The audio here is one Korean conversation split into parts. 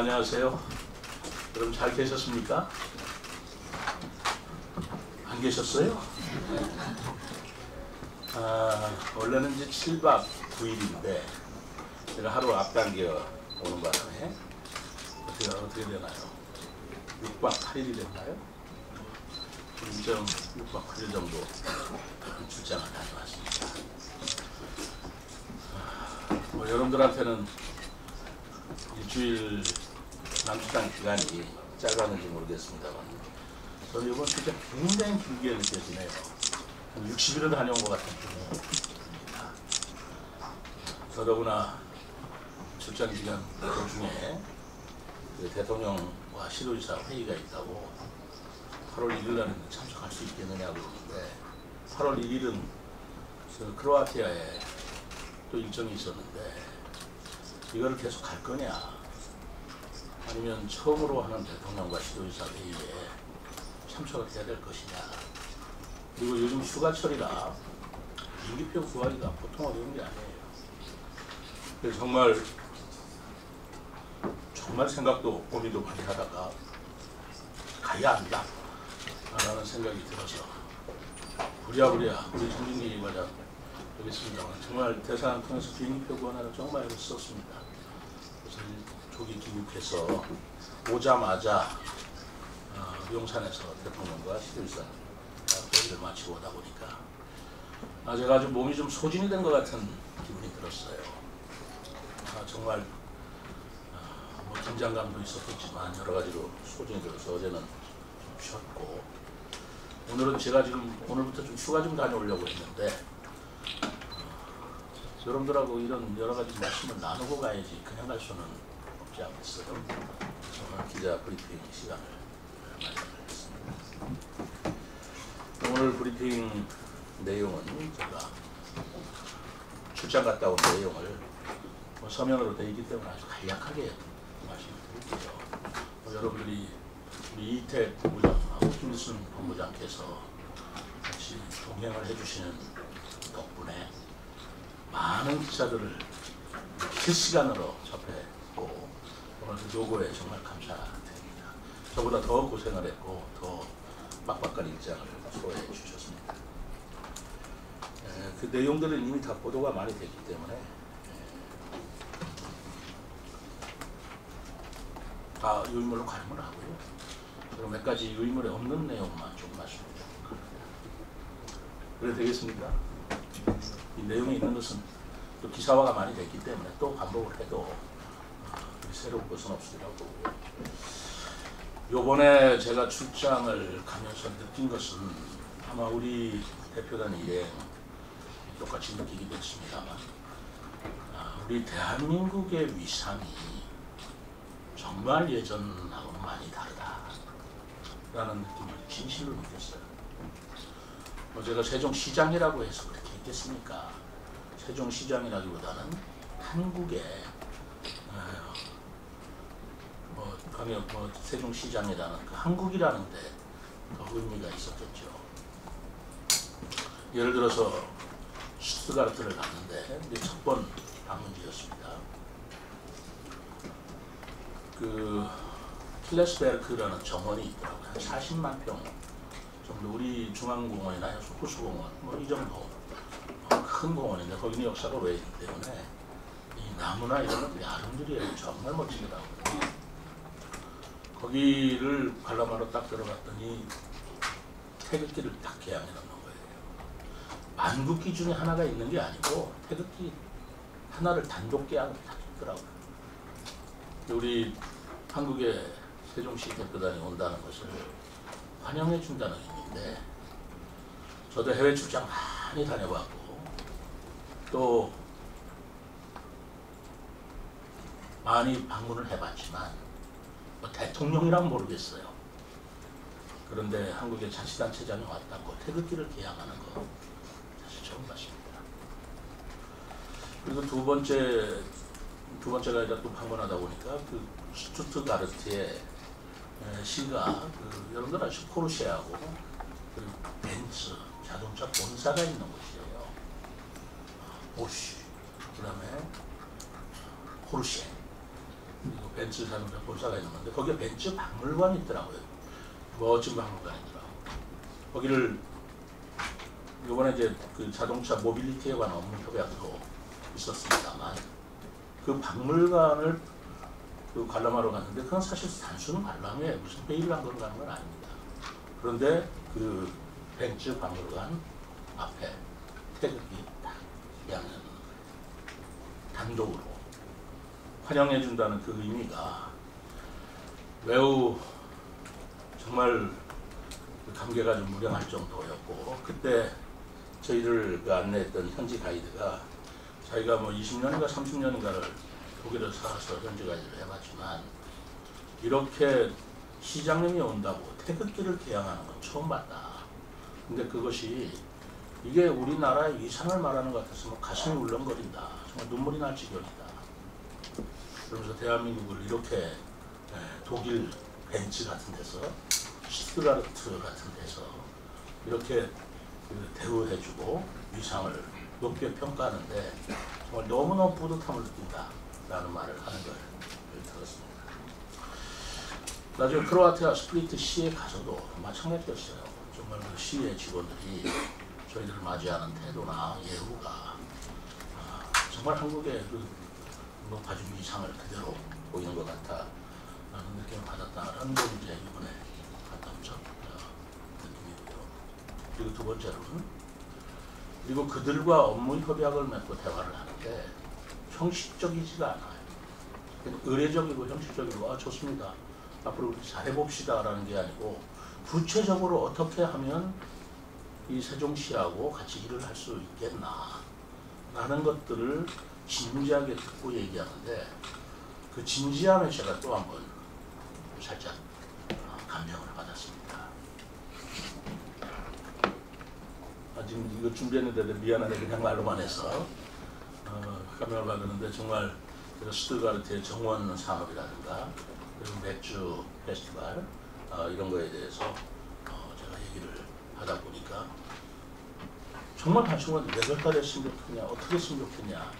안녕하세요. 여러분 잘 계셨습니까? 안 계셨어요? 원래는 이제 7박 9일인데 제가 하루 앞당겨 오는 바람에 어떻게 되나요? 6박 8일이 됐나요? 일정 6박 8일 정도 출장을 다녀왔습니다. 여러분들한테는 일주일 남출장 기간이 짧았는지 모르겠습니다만 저는 이번 출장 굉장히 길게 느껴지네요. 한 60일은 다녀온 것 같은 기분입니다. 더더구나 출장 기간 도중에 대통령과 시도지사 회의가 있다고 8월 1일 날은 참석할 수 있겠느냐고 그러는데 8월 1일은 크로아티아에 또 일정이 있었는데 이거를 계속 갈 거냐 아니면 처음으로 하는 대통령과 시도지사 회의에 참석을 해야 될 것이냐. 그리고 요즘 휴가철이라 임기표 구하기가 보통 어려운 게 아니에요. 그래서 정말 생각도 고민도 많이 하다가 가야 한다 라는 생각이 들어서 부랴부랴 우리 정진기 과장 여기 있습니다만 정말 대사관 통해서 비행기표 구하느라 정말 애썼습니다. 그래서 조기 귀국해서 오자마자 용산에서 대통령과 시도지사 회의를 마치고 오다 보니까 제가 아주 몸이 좀 소진이 된 것 같은 기분이 들었어요. 정말 뭐 긴장감도 있었겠지만 여러 가지로 소진이 들어서 어제는 좀 쉬었고 오늘은 제가 지금 오늘부터 좀 휴가 좀 다녀오려고 했는데 여러분들하고 이런 여러 가지 말씀을 나누고 가야지 그냥 갈 수는 없지 않겠어요. 오늘 기자 브리핑 시간을 마련했습니다. 오늘 브리핑 내용은 제가 출장 갔다 온 내용을 서면으로 되어 있기 때문에 아주 간략하게 말씀드릴게요. 여러분들이 우리 이택 본부장하고 김일순 본부장께서 같이 동행을 해주시는 덕분에 많은 기자들을 실시간으로 접했고 오늘 그 요구에 정말 감사드립니다. 저보다 더 고생을 했고 더 빡빡한 일정을 소화해 주셨습니다. 그 내용들은 이미 다 보도가 많이 됐기 때문에 다 유인물로 가름을 하고요. 그리고 몇 가지 유인물에 없는 내용만 좀 말씀드리도록 합니다. 그래도 되겠습니까? 이 내용에 있는 것은 또 기사화가 많이 됐기 때문에 또 반복을 해도 새로운 것은 없으리라고 보고요. 요번에 제가 출장을 가면서 느낀 것은 아마 우리 대표단 일행 똑같이 느끼기도 했습니다만 우리 대한민국의 위상이 정말 예전하고는 많이 다르다라는 느낌을 진실로 느꼈어요. 제가 세종시장이라고 해서 그렇게 했겠습니까? 세종시장이라기보다는 한국의 세종시장이라는 그 한국이라는 데 더 의미가 있었겠죠. 예를 들어서 슈트가르트를 갔는데 첫 번 방문지였습니다. 그 킬레스베르크라는 정원이 있더라고요. 한 40만 평 정도 우리 중앙공원이나 호수공원 이 정도 큰 공원인데 거기는 역사가 오래 있기 때문에 이 나무나 이런 것들이 아름드려요. 정말 멋지더라고요. 거기를 관람하러 딱 들어갔더니 태극기를 딱 개양해 놓는 거예요. 만국기 중에 하나가 있는 게 아니고 태극기 하나를 단독 개양을 딱 있더라고요. 우리 한국의 세종시 대표단이 온다는 것을 환영해 준다는 의미인데 저도 해외 출장 많이 다녀봤고 또 많이 방문을 해봤지만 대통령이란 모르겠어요. 그런데 한국의 자치단체장이 왔다고 태극기를 개양하는 거 사실 처음 봤습니다. 그리고 두 번째가 아니라 또 방문하다 보니까 그 슈투트가르트의 시가 여러분들 아시죠? 포르쉐하고 그리고 벤츠 자동차 본사가 있는 곳이에요. 보쉬, 그 다음에 포르쉐 그리고 벤츠 자동차 본사가 있는 건데 거기에 벤츠 박물관이 있더라고요. 멋진 박물관이더라고요. 거기를 이번에 이제 그 자동차 모빌리티에 관한 업무 협약도 있었습니다만 그 박물관을 그 관람하러 갔는데 그건 사실 단순 관람에 무슨 회의를 한 건 가는 건 아닙니다. 그런데 그 벤츠 박물관 앞에 태극기 딱 그냥 단독으로 환영해준다는 그 의미가 매우 정말 감개가 좀 무량할 정도였고, 그때 저희를 그 안내했던 현지 가이드가 자기가 뭐 20년인가 30년인가를 독일에 살아서 현지 가이드를 해봤지만 이렇게 시장님이 온다고 태극기를 개양하는 건 처음 봤다. 근데 그것이 이게 우리나라의 위상을 말하는 것 같아서 가슴이 울렁거린다. 정말 눈물이 날 지경이다. 그러면서 대한민국을 이렇게 독일 벤츠 같은 데서 슈투트가르트 같은 데서 이렇게 대우해주고 위상을 높게 평가하는데 정말 너무너무 뿌듯함을 느낀다라는 말을 하는 걸 들었습니다. 나중에 크로아티아 스플리트 시에 가서도 마찬가지였어요. 정말 그 시의 직원들이 저희들을 맞이하는 태도나 예우가 정말 한국의 그 높아진 위상을 그대로 보이는 것 같아 라는 느낌을 받았다라는 걸 이제 이번에 갔다 온 첫 느낌이고요. 그리고 두 번째로는 그리고 그들과 업무 협약을 맺고 대화를 하는데 형식적이지가 않아요. 의례적이고 형식적이고 좋습니다. 앞으로 그렇게 잘해봅시다 라는 게 아니고 구체적으로 어떻게 하면 이 세종시하고 같이 일을 할 수 있겠나 라는 것들을 진지하게 듣고 얘기하는데 그 진지함에 제가 또 한 번 살짝 감명을 받았습니다. 지금 이거 준비했는데 미안하네 그냥 말로만 해서 감명을 받았는데 정말 스투트가르트의 정원 산업이라든가 그리고 맥주 페스티벌 이런 거에 대해서 제가 얘기를 하다 보니까 정말 단순한 몇 달 했으면 좋겠냐 어떻게 했으면 좋겠냐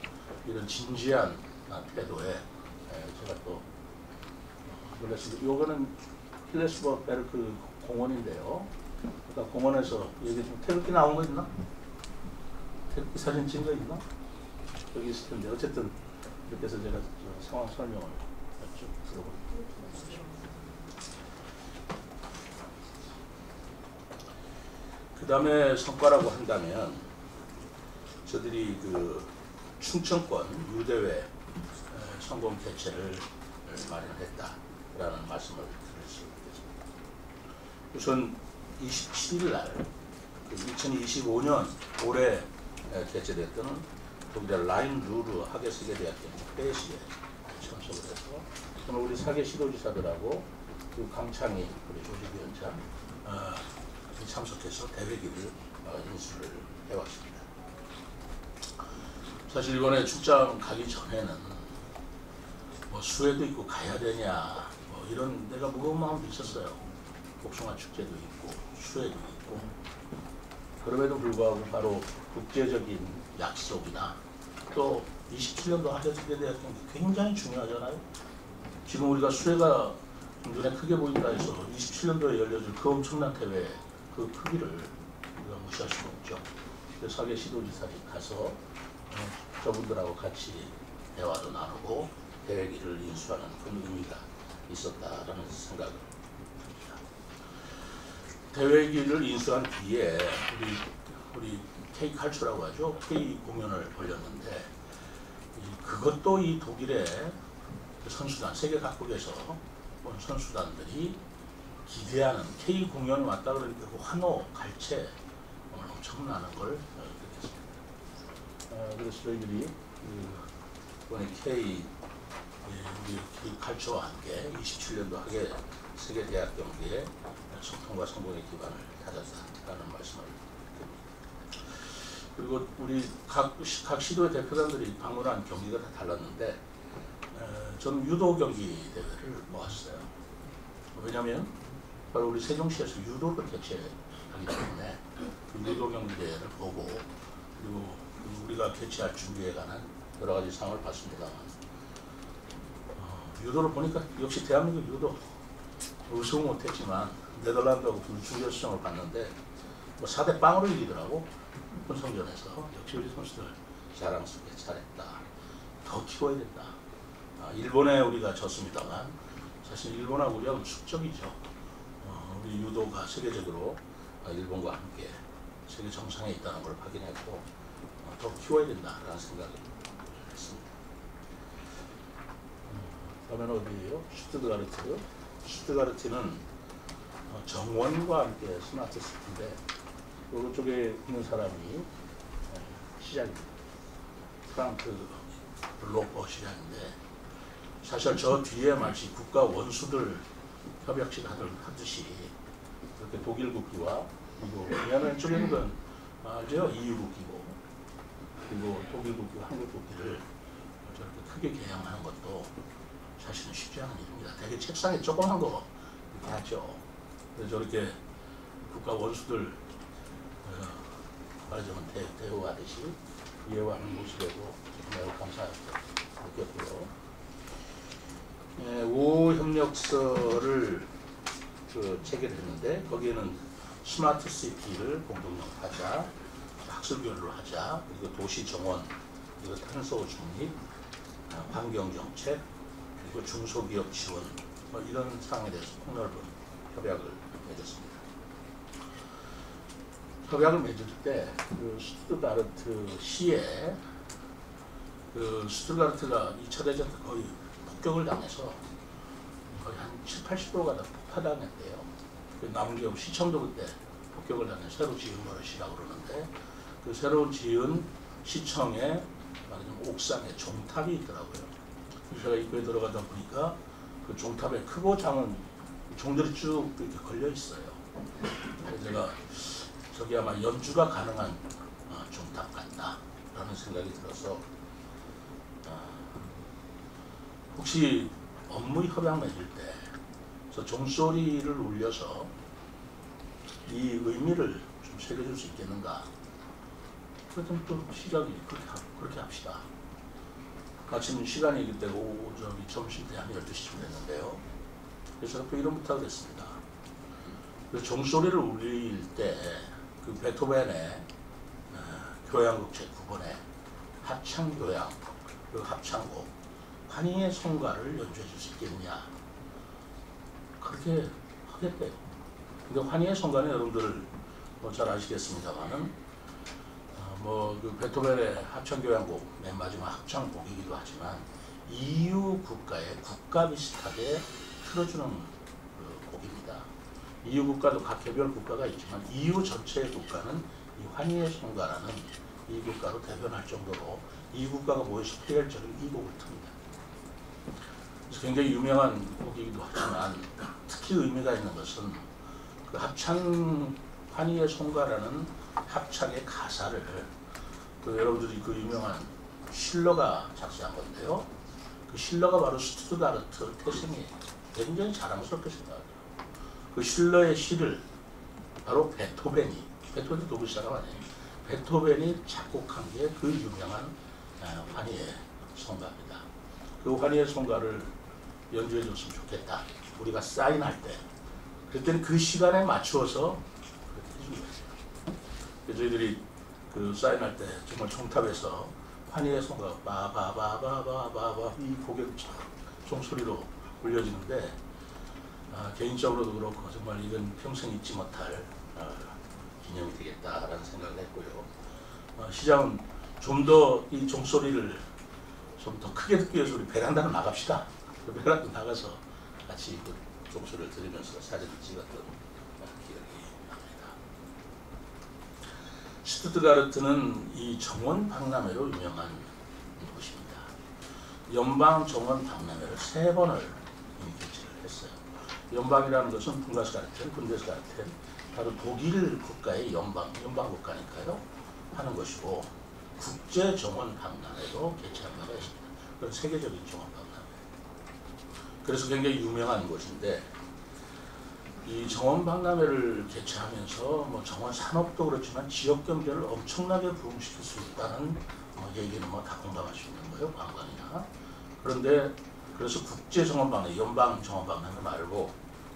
이런 진지한 태도에 제가 또 놀랐습니다. 요거는 필레스버그 베르크 공원인데요. 그러니까 공원에서 여기 좀 태극기 나온 거 있나? 태극기 사진 찍은 거 있나? 여기 있을 텐데 어쨌든 이렇게 해서 제가 상황 설명을 쭉 들어볼게요. 그 다음에 성과라고 한다면 저들이 그 충청권 유대회 성공 개최를 마련했다라는 말씀을 드릴 수 있겠습니다. 우선 27일 날 2025년 올해 개최됐던 독일의 라인루르 하계세계대학교 회의식에 참석을 해서 오늘 우리 사계 시도지사들하고 그리고 강창희 우리 조직위원장 참석해서 대회기를 인수를 해왔습니다. 사실 이번에 출장 가기 전에는 뭐 수해도 있고 가야 되냐 뭐 이런 내가 무거운 마음도 있었어요. 복숭아 축제도 있고 수해도 있고 그럼에도 불구하고 바로 국제적인 약속이나 또 27년도 하계세계대학교는 굉장히 중요하잖아요. 지금 우리가 수해가 눈에 크게 보인다 해서 27년도에 열려질 그 엄청난 대회 그 크기를 우리가 무시할 수는 없죠. 그래서 사계 시도지사들이 가서 저분들하고 같이 대화도 나누고 대회기를 인수하는 그런 의미가 있었다라는 생각을 듭니다. 대회기를 인수한 뒤에 우리 K컬처라고 하죠. K 공연을 벌였는데 그것도 이 독일의 선수단 세계 각국에서 온 선수단들이 기대하는 K 공연이 왔다 그러니까 그 환호, 갈채 엄청나는 걸 느꼈습니다. 그래서 저희들이 이번에 K 컬처와 함께 27년도 하계 세계대학 경기에 소통과 성공의 기반을 다졌다라는 말씀을 드립니다. 그리고 우리 각 시도의 대표단들이 방문한 경기가 다 달랐는데 저는 유도 경기 대회를 모았어요. 왜냐하면 바로 우리 세종시에서 유도를 개최하기 때문에 그 유도 경기 대회를 보고 그리고 우리가 개최할 준비에 관한 여러 가지 상을 봤습니다만 유도를 보니까 역시 대한민국 유도 우승 못했지만 네덜란드하고 준결승을 봤는데 뭐 4대 0으로 이기더라고. 본선전에서. 역시 우리 선수들 자랑스럽게 잘했다. 더 키워야 된다. 일본에 우리가 졌습니다만 사실 일본하고 우리하고는 숙적이죠. 우리 유도가 세계적으로 일본과 함께 세계 정상에 있다는 걸 확인했고 더 키워야 된다라는 생각을 했습니다. 다음에는 어디예요? 슈트가르트. 슈트가르트는 정원과 함께 스마트 시티인데 오른쪽에 있는 사람이 시장입니다. 프랑크 로퍼 시장인데 사실 저 뒤에 마치 국가 원수들 협약식 하듯이 그렇게 독일 국기와 그리고 왼쪽에 있는 건 알죠? EU 국기고 그리고 독일 국기와 한국 국기를 저렇게 크게 개양하는 것도 사실은 쉽지 않은 일입니다. 되게 책상에 조그만 거 이렇게 하죠. 저렇게 국가 원수들 말하자면 대우하듯이 이해하는 모습에도 매우 감사하게 느꼈고요. 우호협력서를 체결했는데 거기에는 스마트 시티를 공동으로 하자, 학술 교류를 하자, 그리고 도시 정원, 그리고 탄소 중립, 환경 정책, 그리고 중소기업 지원 이런 사항에 대해서 폭넓은 협약을 맺었습니다. 협약을 맺을 때 그 슈트가르트 시에 슈트가르트가 2차 대전 때 거의 폭격을 당해서 거의 한 70~80%가 다 폭파당했대요. 남은 게 시청도 그때 폭격을 당해 새로 지은 버릇이라고 그러는데 그 새로 지은 시청에 옥상에 종탑이 있더라고요. 제가 입구에 들어가다 보니까 그 종탑에 크고 작은 종들이 쭉 이렇게 걸려 있어요. 그래서 제가 저기 아마 연주가 가능한 종탑 같다라는 생각이 들어서 혹시 업무 협약 맺을 때 저 종소리를 울려서 이 의미를 좀 새겨줄 수 있겠는가? 그래서 또 시작이 그렇게 합시다. 마침 시간이 그때 점심 때 한 12시쯤 됐는데요. 그래서 또 이런 부탁을 했습니다. 그 종소리를 울릴 때 그 베토벤의 교향곡 제9번의 합창교향, 그 합창곡 환희의 성가를 연주해 줄 수 있겠느냐? 그렇게 하겠대요. 근데 환희의 성가는 여러분들 잘 아시겠습니다만은 그 베토벤의 합창교향곡 맨 마지막 합창곡이기도 하지만 EU 국가의 국가 비슷하게 틀어주는 그 곡입니다. EU 국가도 각 개별 국가가 있지만 EU 전체의 국가는 이 환희의 성가라는 이 국가로 대변할 정도로 이 국가가 모여서 폐혈적인 이 곡을 틉니다. 그래서 굉장히 유명한 곡이기도 하지만 특히 의미가 있는 것은 그 합창 환희의 성가라는 합창의 가사를 여러분들이 그 유명한 실러가 작사한 건데요. 그 실러가 바로 슈트가르트 태생이 굉장히 자랑스럽게 생각해요. 그 실러의 시를 바로 베토벤이 독일 사람 아니에요. 베토벤이 작곡한 게 그 유명한 환희의 성가입니다. 그 환희의 성가를 연주해 줬으면 좋겠다. 우리가 사인할 때 그때는 그 시간에 맞추어서 그렇게 해준 거예요. 저희들이 그 사인할 때 정말 종탑에서 환희의 성가 바바바바바바바 이 곡의 종소리로 울려지는데 개인적으로도 그렇고 정말 이건 평생 잊지 못할 기념이 되겠다라는 생각을 했고요. 시장은 좀 더 이 종소리를 좀 더 크게 듣기 위해서 우리 베란다로 나갑시다. 그 베란다 나가서 같이 그 종소리를 들으면서 사진을 찍었던 기억이 납니다. 슈트가르트는 이 정원 박람회로 유명한 곳입니다. 연방 정원 박람회를 3번을 이미 개최를 했어요. 연방이라는 것은 분데스가르텐, 바로 독일 국가의 연방 국가니까요 하는 것이고 국제 정원 박람회도 개최한 바가 있습니다. 그건 세계적인 정원 박람회. 그래서 굉장히 유명한 곳인데 이 정원 박람회를 개최하면서 정원 산업도 그렇지만 지역 경제를 엄청나게 부흥시킬 수 있다는 얘기는 다 공감할 수 있는 거예요, 관광이나. 그런데 그래서 국제정원박람회, 연방정원박람회 말고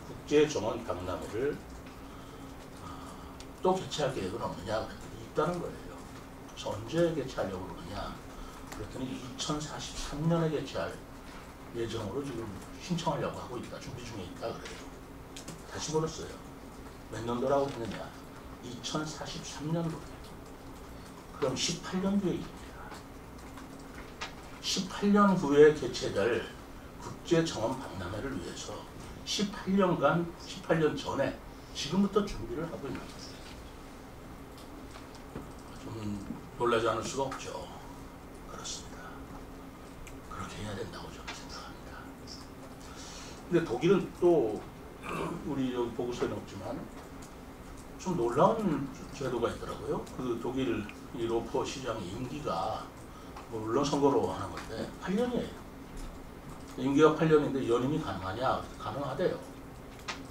국제정원박람회를 또 개최할 계획은 없느냐 그랬더니 있다는 거예요. 그래서 언제 개최하려고 그러느냐 그랬더니 2043년에 개최할 예정으로 지금 신청하려고 하고 있다, 준비 중에 있다 그래요. 다시 물었어요. 몇 년도라고 했느냐? 2043년도예요. 그럼 18년 뒤에 있습니다. 18년 후에 개최될 국제정원박람회를 위해서 18년 전에 지금부터 준비를 하고 있는 거예요. 좀 놀라지 않을 수가 없죠. 그렇습니다. 그렇게 해야 된다고 저는 생각합니다. 근데 독일은 또 우리 여기 보고서에는 없지만 좀 놀라운 제도가 있더라고요. 그 독일 이 로퍼 시장의 임기가 물론 선거로 하는 건데 8년이에요. 임기가 8년인데 연임이 가능하냐? 가능하대요.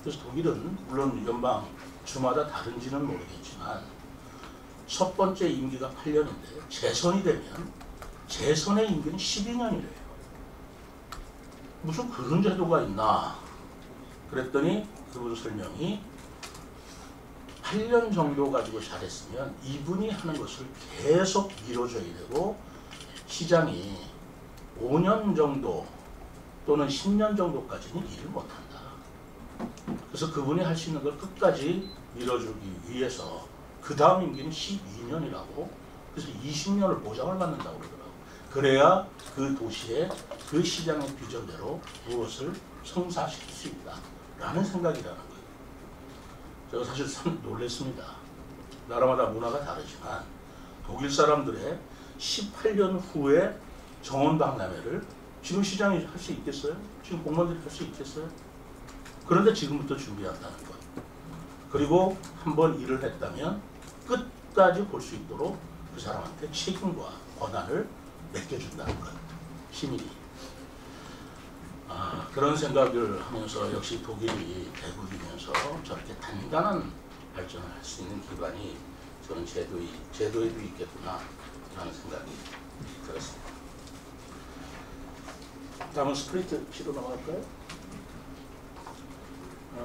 그래서 독일은 물론 연방 주마다 다른지는 모르겠지만 첫 번째 임기가 8년인데 재선이 되면 재선의 임기는 12년이래요. 무슨 그런 제도가 있나? 그랬더니 그분 설명이 8년 정도 가지고 잘했으면 이분이 하는 것을 계속 밀어줘야 되고 시장이 5년 정도 또는 10년 정도까지는 일을 못한다. 그래서 그분이 할 수 있는 걸 끝까지 밀어주기 위해서 그 다음 임기는 12년이라고 그래서 20년을 보장을 받는다고 그러더라고요. 그래야 그 도시의 그 시장의 비전대로 무엇을 성사시킬 수 있다 라는 생각이라는 거예요. 제가 사실 참 놀랐습니다. 나라마다 문화가 다르지만 독일 사람들의 18년 후에 정원박람회를 지금 시장이 할 수 있겠어요? 지금 공무원들이 할 수 있겠어요? 그런데 지금부터 준비한다는 것. 그리고 한번 일을 했다면 끝까지 볼 수 있도록 그 사람한테 책임과 권한을 맡겨준다는 것. 시민이. 그런 생각을 하면서 역시 독일이 대국이면서 저렇게 단단한 발전을 할 수 있는 기반이 저는 제도에도 있겠구나 라는 생각이 들었습니다. 다음은 스플리트 시로 넘어갈까요?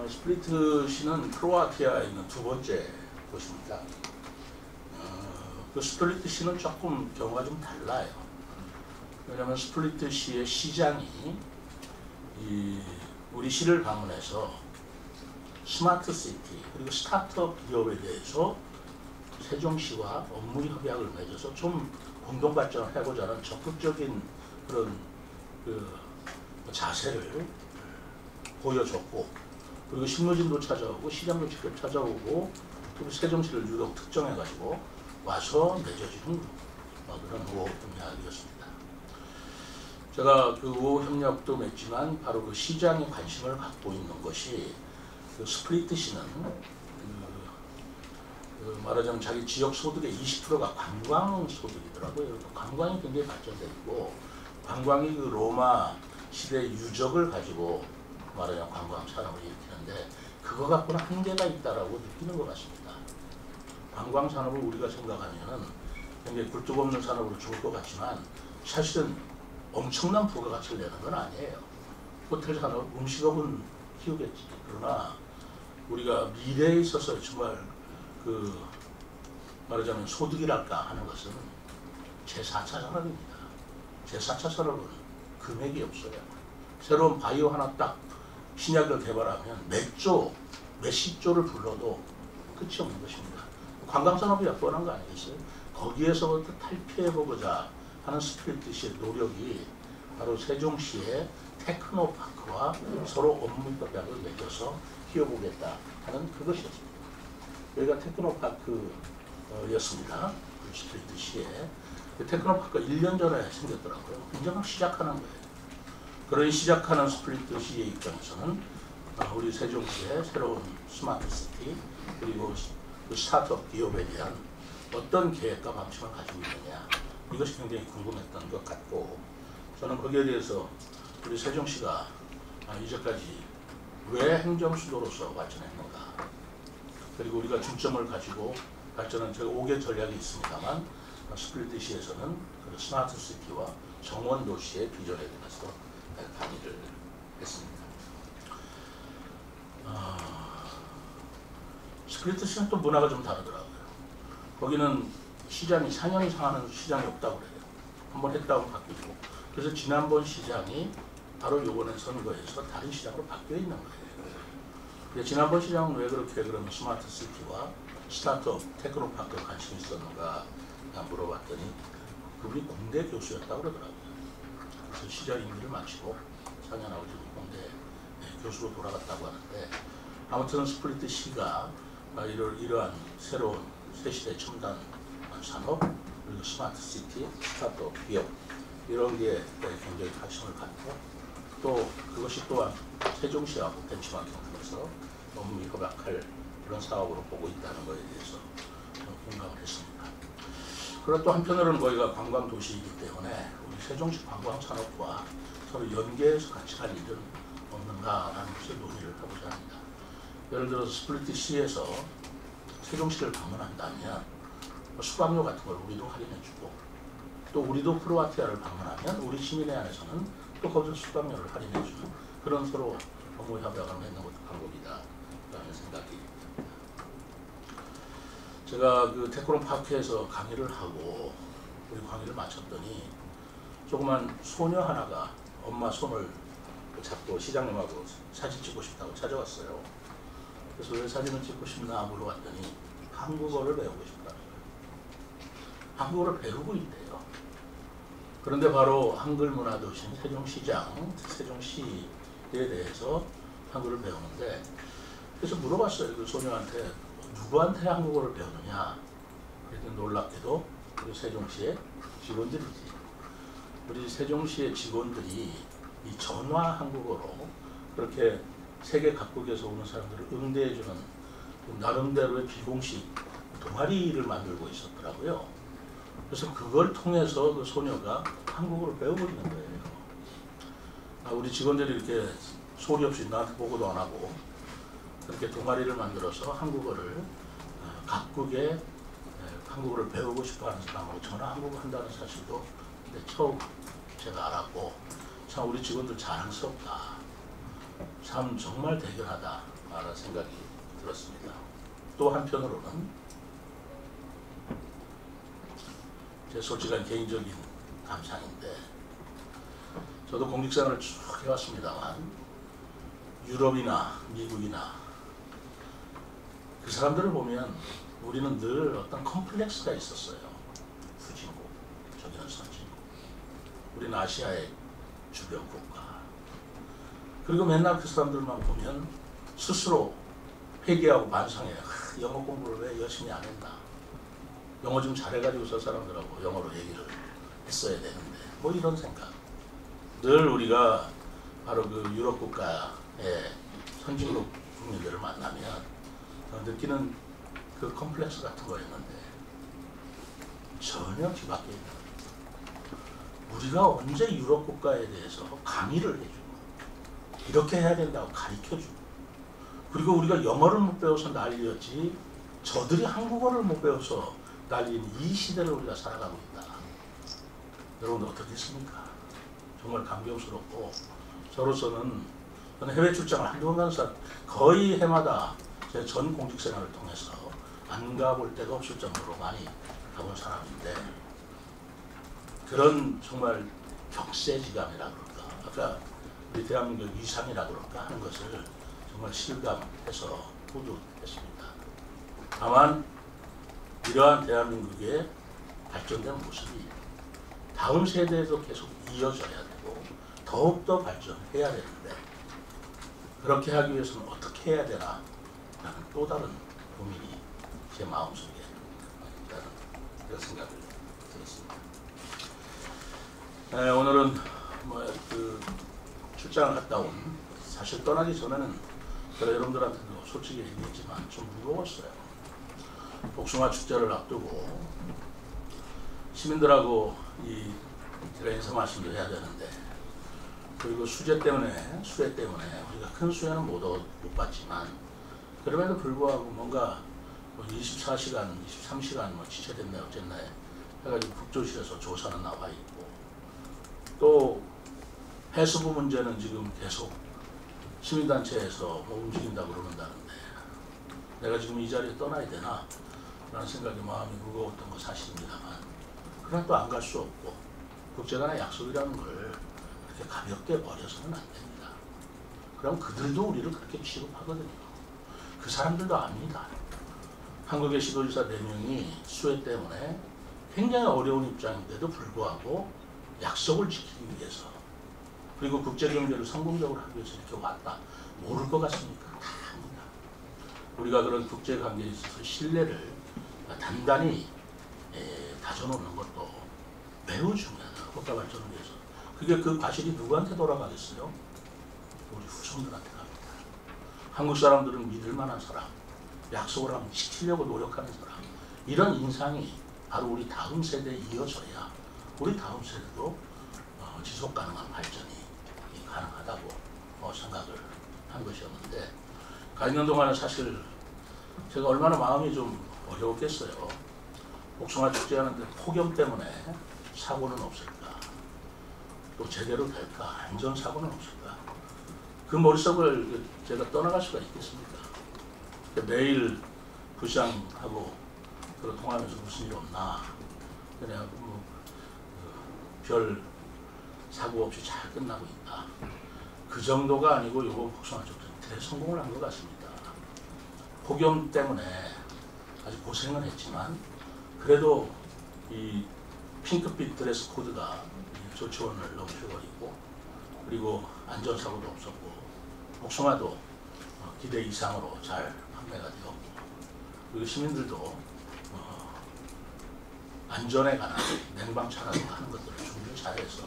스플리트 시는 크로아티아에 있는 두 번째 곳입니다. 그 스플리트 시는 조금 경우가 좀 달라요. 왜냐하면 스플리트 시의 시장이 우리 시를 방문해서 스마트 시티 그리고 스타트업 기업에 대해서 세종시와 업무 협약을 맺어서 좀 공동 발전을 해보자 하는 적극적인 그런 자세를 보여줬고 그리고 신무진도 찾아오고 시장도 직접 찾아오고 그리고 세종시를 유독 특정해가지고 와서 맺어지는 그런 우호 협력이었습니다. 제가 그 우호 협력도 맺지만 바로 그 시장에 관심을 갖고 있는 것이 그 스플리트 시는 말하자면 자기 지역 소득의 20%가 관광 소득이더라고요. 관광이 굉장히 발전되어 있고 관광이 그 로마 시대 유적을 가지고 말하자면 관광 산업을 일으키는데 그거 갖고는 한계가 있다라고 느끼는 것 같습니다. 관광 산업을 우리가 생각하면은 굉장히 굴뚝 없는 산업으로 좋을 것 같지만 사실은 엄청난 부가가치를 내는 건 아니에요. 호텔 산업, 음식업은 키우겠지. 그러나 우리가 미래에 있어서 정말 그 말하자면 소득이랄까 하는 것은 제4차 산업입니다. 제4차 산업은 금액이 없어요. 새로운 바이오 하나 딱 신약을 개발하면 몇십 조를 불러도 끝이 없는 것입니다. 관광산업이 뻔한 거 아니겠어요? 거기에서부터 탈피해보고자 하는 스플리트시의 노력이 바로 세종시의 테크노파크와 서로 업무 협약을 맺어서 키워보겠다 하는 그것이었습니다. 여기가 테크노파크였습니다. 스플리트시에. 테크노파크가 1년 전에 생겼더라고요. 이제 막 시작하는 거예요. 그런 시작하는 스플리트시의 입장에서는 우리 세종시의 새로운 스마트시티 그리고 그 스타트업 기업에 대한 어떤 계획과 방침을 가지고 있느냐 이것이 굉장히 궁금했던 것 같고 저는 거기에 대해서 우리 세종시가 이제까지 왜 행정수도로서 발전했는가 그리고 우리가 중점을 가지고 발전한 제가 5개 전략이 있습니다만 스플리트시에서는 그 스마트시티와 정원도시의 비전에 대해서 강의를 했습니다. 스플리트 시장 또 문화가 좀 다르더라고요. 거기는 시장이 4년 이상 하는 시장이 없다고 그래요. 한번 했다고 바뀌고. 그래서 지난번 시장이 바로 요번에 선거에서 다른 시장으로 바뀌어 있는 거예요. 근데 지난번 시장은 왜 그렇게 그러면 스마트 시티와 스타트업, 테크노파크에 관심이 있었는가 물어봤더니 그분이 공대 교수였다고 그러더라고요. 그래서 시장 임기를 마치고 4년하고 지금 공대 교수로 돌아갔다고 하는데, 아무튼 스플리트 시가 이러한 새로운 새시대 첨단 산업, 그리고 스마트 시티, 스타트업, 기업 이런 게 굉장히 관심을 갖고, 또 그것이 또한 세종시하고 벤치마킹을 통해서 너무 협약할 그런 사업으로 보고 있다는 것에 대해서 공감을 했습니다. 그리고 또 한편으로는 거기가 관광도시이기 때문에 우리 세종시 관광산업과 서로 연계해서 같이 갈 일은 없는가라는 것을 논의를 해보자 합니다. 예를 들어서 스플리트 시에서 세종시를 방문한다면 숙박료 같은 걸 우리도 할인해주고, 또 우리도 크로아티아를 방문하면 우리 시민회 안에서는 또 거기서 숙박료를 할인해주는 그런 서로 업무 협약을 맺는 것도 방법이다라는 생각이. 제가 그 테크노파크에서 강의를 하고 우리 강의를 마쳤더니 조그만 소녀 하나가 엄마 손을 잡고 시장님하고 사진 찍고 싶다고 찾아왔어요. 그래서 왜 사진을 찍고 싶나 물어봤더니 한국어를 배우고 싶다는 거예요. 한국어를 배우고 있대요. 그런데 바로 한글 문화도시인 세종시장, 세종시에 대해서 한글을 배우는데, 그래서 물어봤어요. 그 소녀한테 누구한테 한국어를 배우느냐. 그랬더니 놀랍게도 우리 세종시의 직원들이지. 우리 세종시의 직원들이 이 전화 한국어로 그렇게 세계 각국에서 오는 사람들을 응대해주는 나름대로의 비공식 동아리를 만들고 있었더라고요. 그래서 그걸 통해서 그 소녀가 한국어를 배우고 있는 거예요. 우리 직원들이 이렇게 소리 없이 나한테 보고도 안 하고 그렇게 동아리를 만들어서 한국어를 각국의 한국어를 배우고 싶어하는 사람하고 전화 한국어 한다는 사실도 처음 제가 알았고, 참 우리 직원들 자랑스럽다, 참 정말 대견하다 라는 생각이 들었습니다. 또 한편으로는 제 솔직한 개인적인 감상인데, 저도 공직생활을 쭉 해왔습니다만 유럽이나 미국이나 그 사람들을 보면 우리는 늘 어떤 컴플렉스가 있었어요. 후진국, 저기는 선진국, 우리는 아시아의 주변 국가. 그리고 맨날 그 사람들만 보면 스스로 회개하고 반성해요. 영어 공부를 왜 열심히 안 했나. 영어 좀 잘해가지고 저 사람들하고 영어로 얘기를 했어야 되는데, 뭐 이런 생각. 늘 우리가 바로 그 유럽 국가의 선진국 국민들을 만나면 느끼는 그 컴플렉스 같은 거였는데 전혀 뒤바뀌어 있는 거예요. 우리가 언제 유럽 국가에 대해서 강의를 해주고 이렇게 해야 된다고 가르쳐주고, 그리고 우리가 영어를 못 배워서 난리였지 저들이 한국어를 못 배워서 난리인 이 시대를 우리가 살아가고 있다. 여러분 어떻겠습니까? 정말 감격스럽고, 저로서는 저는 해외 출장을 한두 번 가는 사람, 거의 해마다 제 전 공직 생활을 통해서 안 가볼 데가 없을 정도로 많이 가본 사람인데, 그런 정말 격세지감이라 그럴까, 아까 우리 대한민국 위상이라 그럴까 하는 것을 정말 실감해서 뿌듯했습니다. 다만 이러한 대한민국의 발전된 모습이 다음 세대에도 계속 이어져야 되고 더욱더 발전해야 되는데, 그렇게 하기 위해서는 어떻게 해야 되나 라는 또 다른 고민이 제 마음속에 있다는 그런 생각을 들었습니다. 오늘은 그 출장을 갔다 온, 사실 떠나기 전에는 제가 여러분들한테도 솔직히 얘기했지만 좀 무거웠어요. 복숭아 축제를 앞두고 시민들하고 제가 인사 말씀도 해야 되는데, 그리고 수혜 때문에 우리가 큰 수혜는 못 받지만 그럼에도 불구하고 뭔가 24시간, 23시간 지체됐네 어쨌네 해가지고 국조실에서 조사는 나와 있고, 또 해수부 문제는 지금 계속 시민단체에서 뭐 움직인다고 그러는다는데 내가 지금 이 자리에 떠나야 되나? 라는 생각이 마음이 무거웠던 거 사실입니다만 그러나 또 안 갈 수 없고 국제간의 약속이라는 걸 그렇게 가볍게 버려서는 안 됩니다. 그럼 그들도 우리를 그렇게 취급하거든요. 그 사람들도 압니다. 한국의 시도지사 4명이 수해 때문에 굉장히 어려운 입장인데도 불구하고 약속을 지키기 위해서 그리고 국제경제를 성공적으로 하기 위해서 이렇게 왔다. 모를 것 같습니까? 다 압니다. 우리가 그런 국제관계에 있어서 신뢰를 단단히 다져놓는 것도 매우 중요하다. 국가 발전을 위해서. 그게 그 과실이 누구한테 돌아가겠어요? 우리 후손들한테 갑니다. 한국 사람들은 믿을 만한 사람, 약속을 하면 지키려고 노력하는 사람, 이런 인상이 바로 우리 다음 세대에 이어져야 우리 다음 세대도 지속 가능한 발전이 가능하다고 생각을 한 것이었는데 가 있는 동안은 사실 제가 얼마나 마음이 좀 어려웠겠어요. 복숭아 축제하는데 폭염 때문에 사고는 없을까? 또 제대로 될까? 안전사고는 없을까? 그 머릿속을 제가 떠나갈 수가 있겠습니까? 매일 부시장하고 통화하면서 무슨 일 없나? 그냥 별 사고 없이 잘 끝나고 있다. 그 정도가 아니고 이거 복숭아 축제 대성공을 한 것 같습니다. 폭염 때문에 아주 고생은 했지만 그래도 이 핑크빛 드레스 코드가 조치원을 넘겨버리고 그리고 안전사고도 없었고 복숭아도 기대 이상으로 잘 판매가 되었고 그리고 시민들도 안전에 관한 냉방차라고 하는 것들을 준비를 잘해서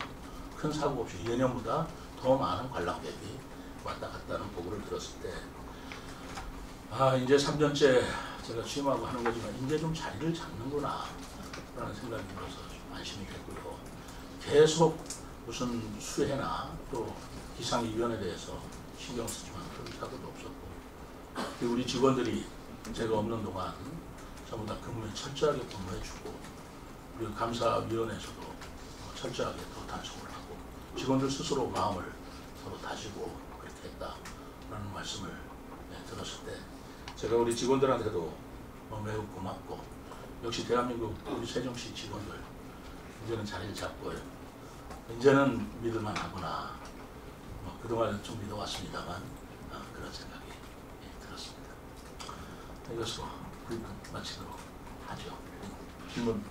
큰 사고 없이 예년보다 더 많은 관람객이 왔다 갔다는 보고를 들었을 때 이제 3년째 제가 취임하고 하는 거지만 이제 좀 자리를 잡는구나 라는 생각이 들어서 좀 안심이 됐고요. 계속 무슨 수해나 또 기상이변에 대해서 신경 쓰지만 그런 사고도 없었고 그리고 우리 직원들이 제가 없는 동안 전부 다 근무에 철저하게 근무해주고 그리고 감사위원회에서도 철저하게 더 단속을 하고 직원들 스스로 마음을 서로 다지고 그렇게 했다라는 말씀을 들었을 때 제가 우리 직원들한테도 매우 고맙고 역시 대한민국 우리 세종시 직원들 이제는 자리를 잡고 이제는 믿을만 하구나. 그동안 좀 믿어왔습니다만 그런 생각이 들었습니다. 이것으로 마치도록 하죠. 질문